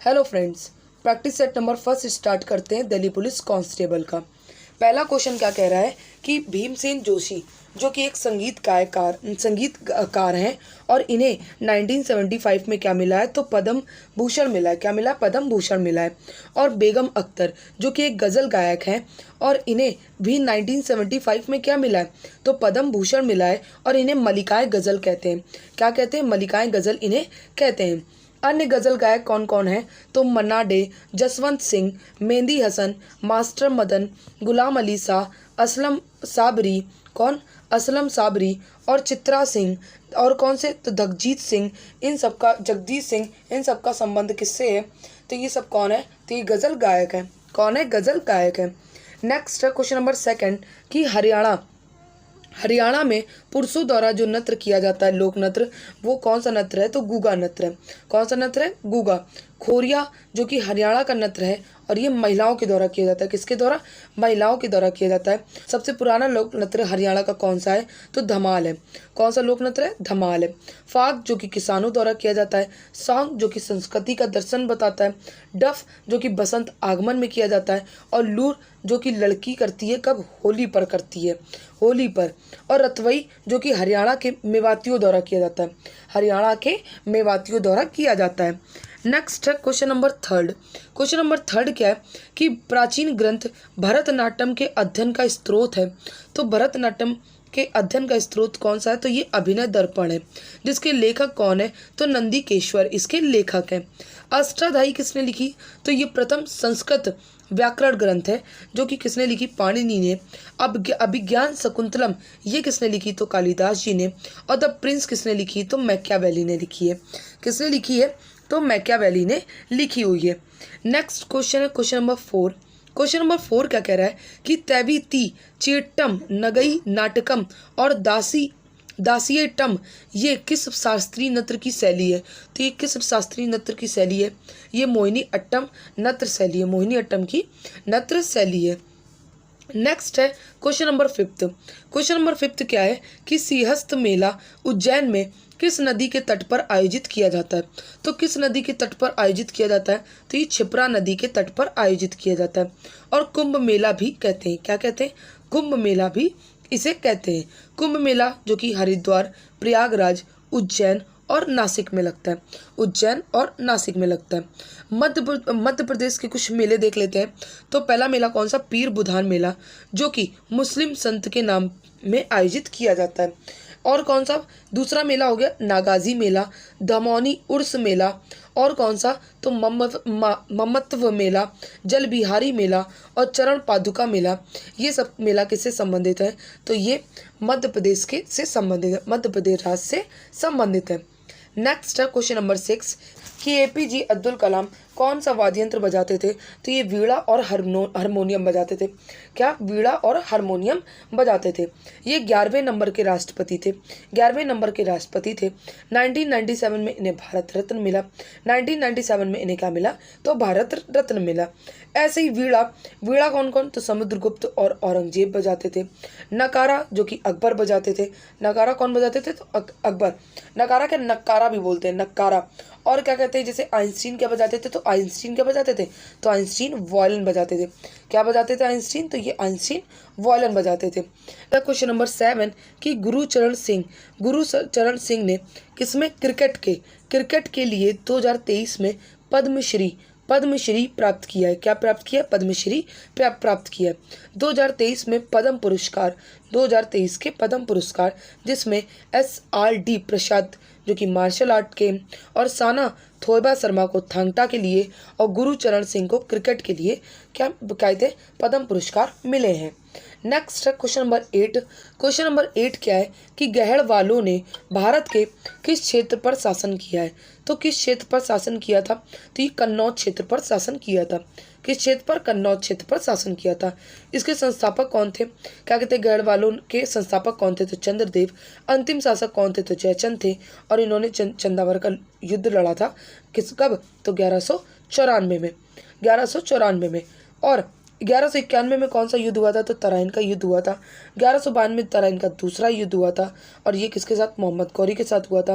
Hello friends, practice set number first start करते हैं Delhi police constable का। पहला क्वेश्चन क्या कह रहा है कि भीमसेन जोशी जो कि एक संगीतकार हैं और इन्हें 1975 में क्या मिला है तो पद्म भूषण मिला है। क्या मिला है? पद्म भूषण मिला है। और बेगम अख्तर जो कि एक गज़ल गायक हैं और इन्हें भी 1975 में क्या मिला है तो पद्म भूषण मिला है और इन्हें मलिकाए गज़ल कहते हैं। क्या कहते हैं? मलिकाए गज़ल इन्हें कहते हैं। अन्य गज़ल गायक कौन कौन हैं तो मन्ना डे, जसवंत सिंह, मेहंदी हसन, मास्टर मदन, गुलाम अली शाह, असलम साबरी, असलम साबरी और चित्रा सिंह। और कौन से? तो जगजीत सिंह इन सब का संबंध किससे है तो ये सब कौन है तो ये गज़ल गायक है। कौन है? गज़ल गायक है। नेक्स्ट है क्वेश्चन नंबर सेकंड कि हरियाणा में पुरुषों द्वारा जो नृत्य किया जाता है लोक नृत्य, वो कौन सा नृत्य है तो गूगा नृत्य है। कौन सा नृत्य है? गूगा। खोरिया जो कि हरियाणा का नृत्य है और ये महिलाओं के द्वारा किया जाता है। किसके द्वारा? महिलाओं के द्वारा किया जाता है। सबसे पुराना लोक नृत्य हरियाणा का कौन सा है तो धमाल है। कौन सा लोक नृत्य है? धमाल है। फाग जो कि किसानों द्वारा किया जाता है। सॉन्ग जो कि संस्कृति का दर्शन बताता है। डफ जो कि बसंत आगमन में किया जाता है। और लूर जो कि लड़की करती है कब? होली पर करती है, होली पर। और रतवई जो कि हरियाणा के मेवातियों द्वारा किया जाता है। हरियाणा के मेवातियों द्वारा किया जाता है। नेक्स्ट है question number third. Question number third क्या है कि प्राचीन ग्रंथ भरतनाट्यम के अध्ययन का स्रोत है। तो भरतनाट्यम के अध्ययन का स्रोत कौन सा है तो ये अभिनय दर्पण है। जिसके लेखक कौन है तो नंदीकेश्वर इसके लेखक हैं। अष्टाध्यायी किसने लिखी तो ये प्रथम संस्कृत व्याकरण ग्रंथ है जो कि किसने लिखी? पाणिनि ने। अब अभिज्ञान शकुंतलम ये किसने लिखी तो कालिदास जी ने। और द प्रिंस किसने लिखी तो मैकियावेली ने लिखी है। किसने लिखी है तो मैकियावेली ने लिखी हुई है। नेक्स्ट क्वेश्चन है question number four. Question number four क्या कह रहा है कि तैवीति, चेट्टम, नगई नाटकम और दासियटम ये किस शास्त्रीय नृत्य की शैली है तो ये किस शास्त्रीय नृत्य की शैली है? ये मोहिनी अट्टम नृत्य शैली है। मोहिनी अट्टम की नृत्य शैली है। नेक्स्ट है question number fifth. Question number fifth क्या है कि सिंहस्थ मेला उज्जैन में किस नदी के तट पर आयोजित किया जाता है तो किस नदी के तट पर आयोजित किया जाता है तो ये क्षिप्रा नदी के तट पर आयोजित किया जाता है। और कुंभ मेला भी कहते हैं। क्या कहते हैं? कुंभ मेला भी इसे कहते हैं। कुंभ मेला जो कि हरिद्वार, प्रयागराज, उज्जैन और नासिक में लगता है। उज्जैन और नासिक में लगता है। मध्य प्रदेश के कुछ मेले देख लेते हैं। तो पहला मेला कौन सा? पीर बुधान मेला जो कि मुस्लिम संत के नाम में आयोजित किया जाता है। और कौन सा? दूसरा मेला हो गया नागाजी मेला, दमौनी उर्स मेला। और कौन सा? तो ममत्व मेला, जल बिहारी मेला और चरण पादुका मेला। ये सब मेला किससे संबंधित है तो ये मध्य प्रदेश के से संबंधित है, मध्य प्रदेश राज्य से संबंधित है। नेक्स्ट है क्वेश्चन नंबर सिक्स कि एपीजे अब्दुल कलाम कौन सा वाद्य यंत्र बजाते थे तो ये वीणा और हारमोनियम बजाते थे। क्या? वीणा और हारमोनियम बजाते थे। ये 11वें नंबर के राष्ट्रपति थे। 11वें नंबर के राष्ट्रपति थे। 1997 में इन्हें भारत रत्न मिला। 1997 में इन्हें क्या मिला तो भारत रत्न मिला। ऐसे ही वीणा कौन कौन तो समुद्रगुप्त और औरंगजेब बजाते थे। नकारा जो कि अकबर बजाते थे। नकारा कौन बजाते थे तो अकबर। नकारा के नक्कारा भी बोलते हैं, नक्कारा। और क्या कहते हैं जैसे आइंस्टीन क्या बजाते थे तो आइंस्टीन क्या बजाते थे तो आइंस्टीन वायलिन बजाते थे। क्या बजाते थे आइंस्टीन तो ये आइंस्टीन वायलिन बजाते थे। क्वेश्चन नंबर 7 कि गुरचरण सिंह ने किसमें क्रिकेट के लिए 2023 में पद्मश्री प्राप्त किया है। क्या प्राप्त किया? पद्मश्री प्राप्त किया है। 2023 में पद्म पुरस्कार, 2023 के पद्म पुरस्कार जिसमें SRD प्रसाद जो कि मार्शल आर्ट के और साना थोइबा शर्मा को थांगटा के लिए और गुरचरण सिंह को क्रिकेट के लिए क्या बकायदे पद्म पुरस्कार मिले हैं। नेक्स्ट है क्वेश्चन नंबर 8। क्वेश्चन नंबर 8 क्या है कि गहड़वालों ने भारत के किस क्षेत्र पर शासन किया है तो किस क्षेत्र पर शासन किया था तो ये कन्नौज क्षेत्र पर शासन किया था। किस क्षेत्र पर? कन्नौज क्षेत्र पर शासन किया था। इसके संस्थापक कौन थे? क्या कहते हैं? गहड़वालों के संस्थापक कौन थे तो चंद्रदेव। अंतिम शासक कौन थे तो जयचंद थे। और इन्होंने चंदावर का युद्ध लड़ा था कब तो 1194 में। और 1191 में कौन सा युद्ध हुआ था तो तराइन का युद्ध हुआ था। 1192 में तराइन का दूसरा युद्ध हुआ था और ये किसके साथ? मोहम्मद गौरी के साथ हुआ था।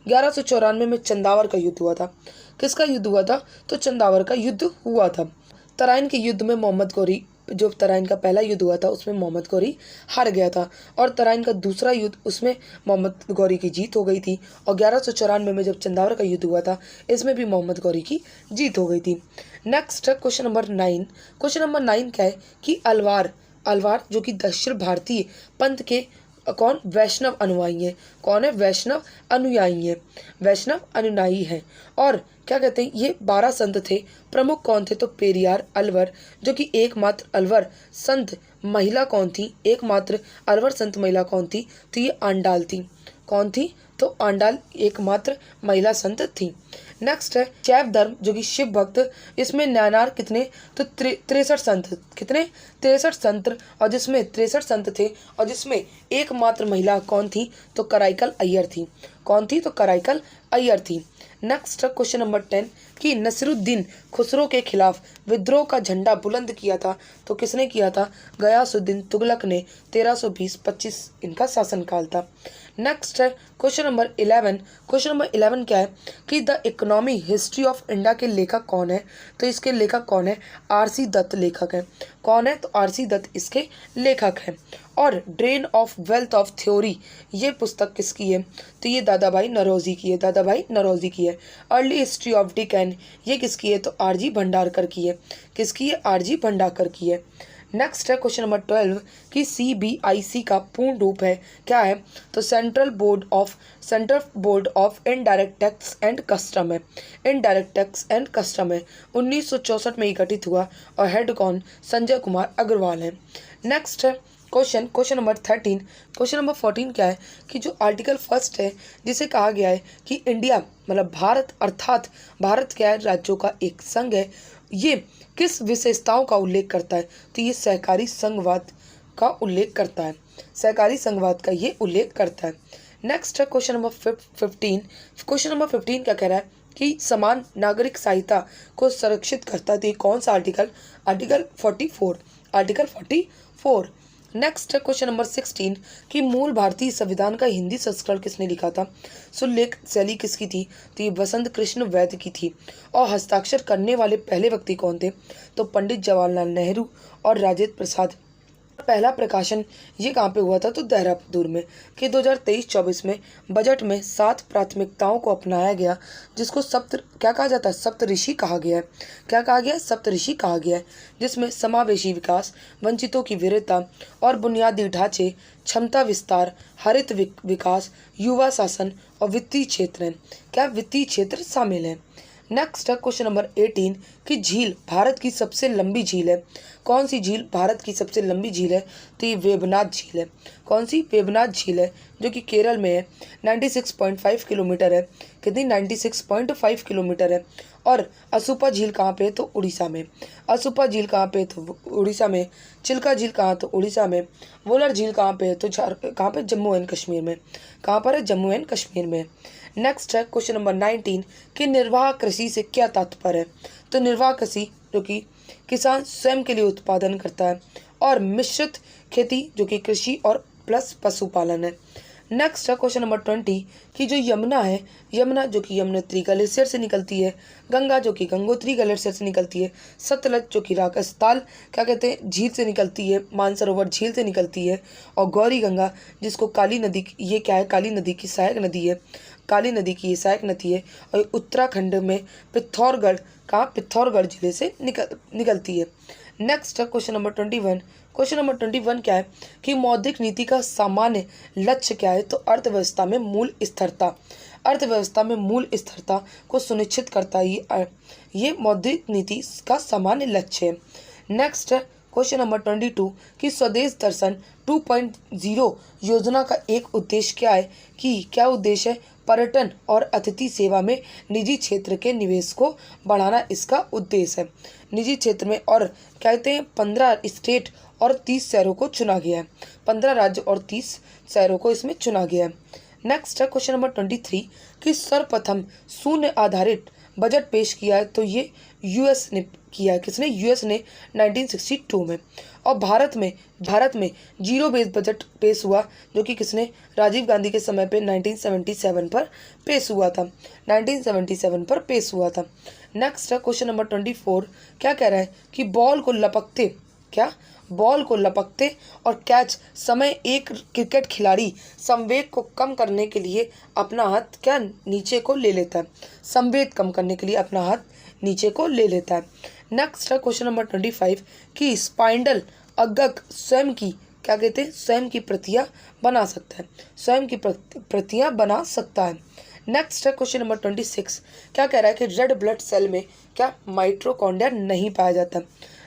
1194 में चंदावर का युद्ध हुआ था। किसका युद्ध हुआ था? तो चंदावर का युद्ध हुआ था। तराइन के युद्ध में मोहम्मद गौरी, जो तराइन का पहला युद्ध हुआ था उसमें मोहम्मद गौरी हार गया था, और तराइन का दूसरा युद्ध उसमें मोहम्मद गौरी की जीत हो गई थी। और 1194 में जब चंदावर का युद्ध हुआ था इसमें भी मोहम्मद गौरी की जीत हो गई थी। नेक्स्ट है क्वेश्चन नंबर 9। क्वेश्चन नंबर 9 क्या है कि अलवार जो कि दक्षिण भारतीय पंथ के कौन वैष्णव अनुयायी है? कौन है? वैष्णव अनुयायी है, वैष्णव अनुयायी है। और क्या कहते हैं, ये 12 संत थे। प्रमुख कौन थे? तो पेरियार अलवर, जो कि एकमात्र अलवर संत महिला कौन थी? एकमात्र अलवर संत महिला कौन थी? तो ये आंडाल थी। कौन थी? तो आंडाल एकमात्र महिला संत थी। नेक्स्ट है शैव धर्म, जो कि शिव भक्त, इसमें न्यानार कितने? तो 63 संत। कितने? 63 संत, और जिसमें 63 संत थे और जिसमें एकमात्र महिला कौन थी? तो कराईकल अय्यर थी। कौन थी? तो कराईकल अय्यर थी। नेक्स्ट क्वेश्चन नंबर 10 कि नसीरुद्दीन खुसरो के खिलाफ विद्रोह का झंडा बुलंद किया था, तो किसने किया था? गयासुद्दीन तुगलक ने। 1320-25 इनका शासनकाल था। नेक्स्ट है क्वेश्चन नंबर 11। क्वेश्चन नंबर 11 क्या है कि the economy history of India के लेखक कौन है? तो इसके लेखक कौन है? आरसी दत्त लेखक है। कौन है? तो आरसी दत्त इसके लेखक हैं। और drain of wealth of theory, ये पुस्तक किसकी है? तो ये दादाभाई नौरोजी की है। दादाभाई नौरोजी की है। अर्ली हिस्ट्री ऑफ डिकैन, ये किसकी है? तो आरजी भंडारकर की है। किसकी है? आरजी भंडारकर की है। नेक्स्ट है क्वेश्चन नंबर 12 कि CBIC का पूर्ण रूप है क्या है? तो central board of indirect tax and custom है। इनडायरेक्ट टैक्स एंड कस्टम है। 1964 में गठित हुआ और हेड कौन? संजय कुमार अग्रवाल है। नेक्स्ट है क्वेश्चन नंबर 13। क्वेश्चन नंबर 14 क्या है कि जो आर्टिकल फर्स्ट है जिसे कहा गया है कि इंडिया मतलब भारत, अर्थात भारत क्या है? राज्यों का एक संघ है। ये किस विशेषताओं का उल्लेख करता है? तो ये सहकारी संघवाद का उल्लेख करता है। सहकारी संघवाद का ये उल्लेख करता है। नेक्स्ट है क्वेश्चन नंबर 15। क्वेश्चन नंबर 15 क्या कह रहा है कि समान नागरिक संहिता को संरक्षित करता है। तो ये कौन सा आर्टिकल? आर्टिकल 44। आर्टिकल 44। नेक्स्ट है क्वेश्चन नंबर 16 कि मूल भारतीय संविधान का हिंदी संस्करण किसने लिखा था? सुलेख शैली किसकी थी? तो ये वसंत कृष्ण वैद्य की थी। और हस्ताक्षर करने वाले पहले व्यक्ति कौन थे? तो पंडित जवाहरलाल नेहरू और राजेंद्र प्रसाद। पहला प्रकाशन ये कहाँ पे हुआ था? तो देहरादून में। कि 2023-24 में बजट में 7 प्राथमिकताओं को अपनाया गया, जिसको क्या कहा जाता है? सप्तऋषि कहा गया है। क्या कहा गया है? सप्तऋषि कहा गया है। जिसमें समावेशी विकास, वंचितों की वीरता और बुनियादी ढांचे, क्षमता विस्तार, हरित विकास, युवा शासन और वित्तीय क्षेत्र हैं। क्या वित्तीय क्षेत्र शामिल है? नेक्स्ट है क्वेश्चन नंबर 18 कि झील भारत की सबसे लंबी झील है। कौन सी झील भारत की सबसे लंबी झील है? तो ये वेबनाथ झील है। कौन सी? वेबनाथ झील है, जो कि केरल में है। 96.5 किलोमीटर है। कितनी? 96.5 किलोमीटर है। और असुपा झील कहाँ पे है? तो उड़ीसा में। असुपा झील कहाँ पे है? तो उड़ीसा में। चिल्का झील कहाँ? तो उड़ीसा में। वोलर झील कहाँ पे है? तो कहाँ पे? जम्मू एंड कश्मीर में। कहाँ पर है? जम्मू एंड कश्मीर में। नेक्स्ट है क्वेश्चन नंबर 19 कि निर्वाह कृषि से क्या तात्पर्य है? तो निर्वाह कृषि जो कि किसान स्वयं के लिए उत्पादन करता है, और मिश्रित खेती जो कि कृषि और प्लस पशुपालन है। नेक्स्ट है क्वेश्चन नंबर 20 कि जो यमुना है, यमुना जो कि यमुनोत्री ग्लेशियर से निकलती है, गंगा जो कि गंगोत्री ग्लेशियर से निकलती है, सतलज जो कि राजस्थान क्या कहते हैं झील से निकलती है, मानसरोवर झील से निकलती है, और गौरी गंगा जिसको काली नदी, ये क्या है? काली नदी की सहायक नदी है। काली नदी की ये सहायक नदी है, और उत्तराखंड में पिथौरागढ़ कहाँ? पिथौरागढ़ जिले से निकलती है। नेक्स्ट है क्वेश्चन नंबर 21। क्वेश्चन नंबर 21 क्या है कि मौद्रिक नीति का सामान्य लक्ष्य क्या है? तो अर्थव्यवस्था में मूल स्थिरता। अर्थव्यवस्था में मूल स्थिरता को सुनिश्चित करता है ये मौद्रिक नीति का सामान्य लक्ष्य है। नेक्स्ट है क्वेश्चन नंबर 22 कि स्वदेश दर्शन 2.0 योजना का एक उद्देश्य क्या है? कि क्या उद्देश्य है? पर्यटन और अतिथि सेवा में निजी क्षेत्र के निवेश को बढ़ाना इसका उद्देश्य है। निजी क्षेत्र में, और कहते हैं 15 स्टेट और 30 शहरों को चुना गया है। 15 राज्य और 30 शहरों को इसमें चुना गया है। नेक्स्ट है क्वेश्चन नंबर 23 कि सर्वप्रथम शून्य आधारित बजट पेश किया है तो ये यूएस ने किया है। किसने? यूएस ने 1962 में। और भारत में जीरो बेस बजट पेश हुआ जो कि किसने? राजीव गांधी के समय पे 1977 पर पेश हुआ था। 1977 पर पेश हुआ था। नेक्स्ट है क्वेश्चन नंबर 24। क्या कह रहा है कि बॉल को लपकते और कैच समय एक क्रिकेट खिलाड़ी संवेग को कम करने के लिए अपना हाथ क्या नीचे को ले लेता है। संवेग कम करने के लिए अपना हाथ नीचे को ले लेता है। नेक्स्ट है क्वेश्चन नंबर 25 कि स्पाइंडल अगक स्वयं की क्या कहते हैं? स्वयं की प्रतियां बना सकता है। स्वयं की प्रतियां बना सकता है। नेक्स्ट है क्वेश्चन नंबर 26। क्या कह रहा है कि रेड ब्लड सेल में क्या माइटोकॉन्ड्रिया नहीं पाया जाता?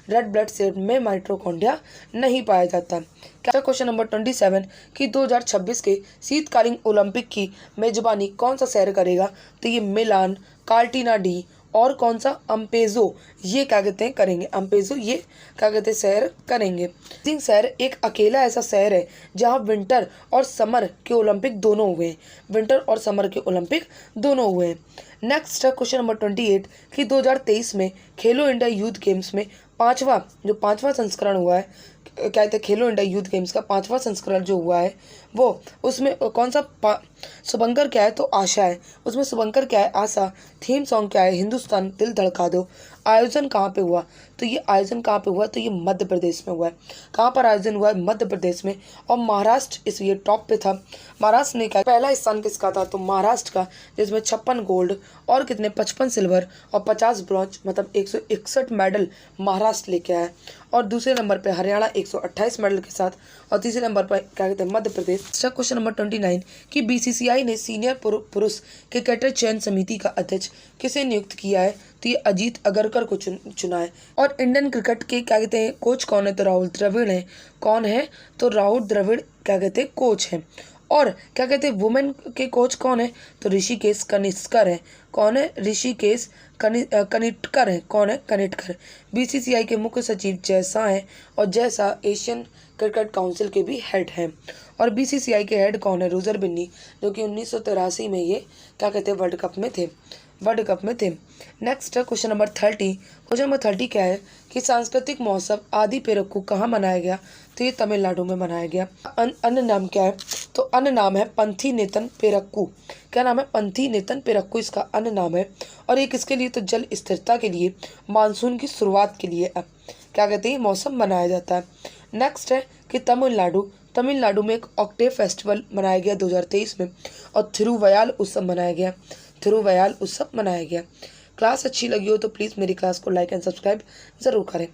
रेड ब्लड सेल में माइटोकॉन्ड्रिया नहीं पाया जाता। क्या क्वेश्चन नंबर 27 कि 2026 के शीतकालीन ओलंपिक की मेजबानी कौन सा शहर करेगा? तो ये मिलान, कार्टिना डी और कौन सा? अम्पेजो, ये क्या कहते हैं? करेंगे। अम्पेजो ये क्या कहते हैं? शहर करेंगे। सिंह शहर एक अकेला ऐसा शहर है जहां विंटर और समर के ओलंपिक दोनों हुए हैं। विंटर और समर के ओलंपिक दोनों हुए हैं। नेक्स्ट है क्वेश्चन नंबर 28 कि 2023 में खेलो इंडिया यूथ गेम्स में पांचवा संस्करण हुआ है। क्या कहते हैं? खेलो इंडिया यूथ गेम्स का 5वां संस्करण जो हुआ है वो उसमें कौन सा शुभंकर क्या है? तो आशा है। उसमें शुभंकर क्या है? आशा। थीम सॉन्ग क्या है? हिंदुस्तान दिल धड़का दो। आयोजन कहाँ पे हुआ? तो ये आयोजन कहाँ पे हुआ? तो ये मध्य प्रदेश में हुआ है। कहाँ पर आयोजन हुआ है? मध्य प्रदेश में। और महाराष्ट्र इस ये टॉप पे था। महाराष्ट्र ने क्या पहला स्थान किसका था? तो महाराष्ट्र का, जिसमें 56 गोल्ड और कितने 55 सिल्वर और 50 ब्रॉन्ज मतलब 161 मेडल महाराष्ट्र लेके आया। और दूसरे नंबर पे हरियाणा 128 मेडल के साथ। और तीसरे नंबर पर क्या कहते हैं? मध्य प्रदेश। क्वेश्चन नंबर 29 कि बीसीसीआई ने सीनियर पुरुष क्रिकेटर चयन समिति का अध्यक्ष किसे नियुक्त किया है? तो ये अजीत अगरकर को चुना है। और इंडियन क्रिकेट के क्या कहते हैं? कोच कौन है? तो राहुल द्रविड़ है। कौन है? तो राहुल द्रविड़ क्या कहते हैं? कोच है। और क्या कहते हैं? वुमेन के कोच कौन है? तो ऋषिकेश कनिष्कर है। कौन है? ऋषिकेश कनिटकर है। कौन है? कनिटकर। बीसीसीआई के मुख्य सचिव जय शाह हैं और Jay Shah Asian cricket council के भी हेड हैं। और बीसीसीआई के हेड कौन है? रोजर बिन्नी, जो कि 1983 में ये क्या कहते हैं? वर्ल्ड कप में थे। नेक्स्ट है क्वेश्चन नंबर 30। क्वेश्चन नंबर 30 क्या है कि सांस्कृतिक महोत्सव आदि पेरक्कू कहाँ मनाया गया? तो ये तमिलनाडु में मनाया गया। अन्य नाम क्या है? तो अन्य नाम है पंथीनेतन पेरक्कू। क्या नाम है? पंथीनेतन पेरक्कू इसका अन्य नाम है। और ये किसके लिए? तो जल स्थिरता के लिए, मानसून की शुरुआत के लिए क्या कहते हैं? मौसम मनाया जाता है। नेक्स्ट है कि तमिलनाडु में एक ऑक्टेव फेस्टिवल मनाया गया 2023 में। और थिरुवयाल उत्सव मनाया गया। क्लास अच्छी लगी हो तो प्लीज़ मेरी क्लास को लाइक एंड सब्सक्राइब ज़रूर करें।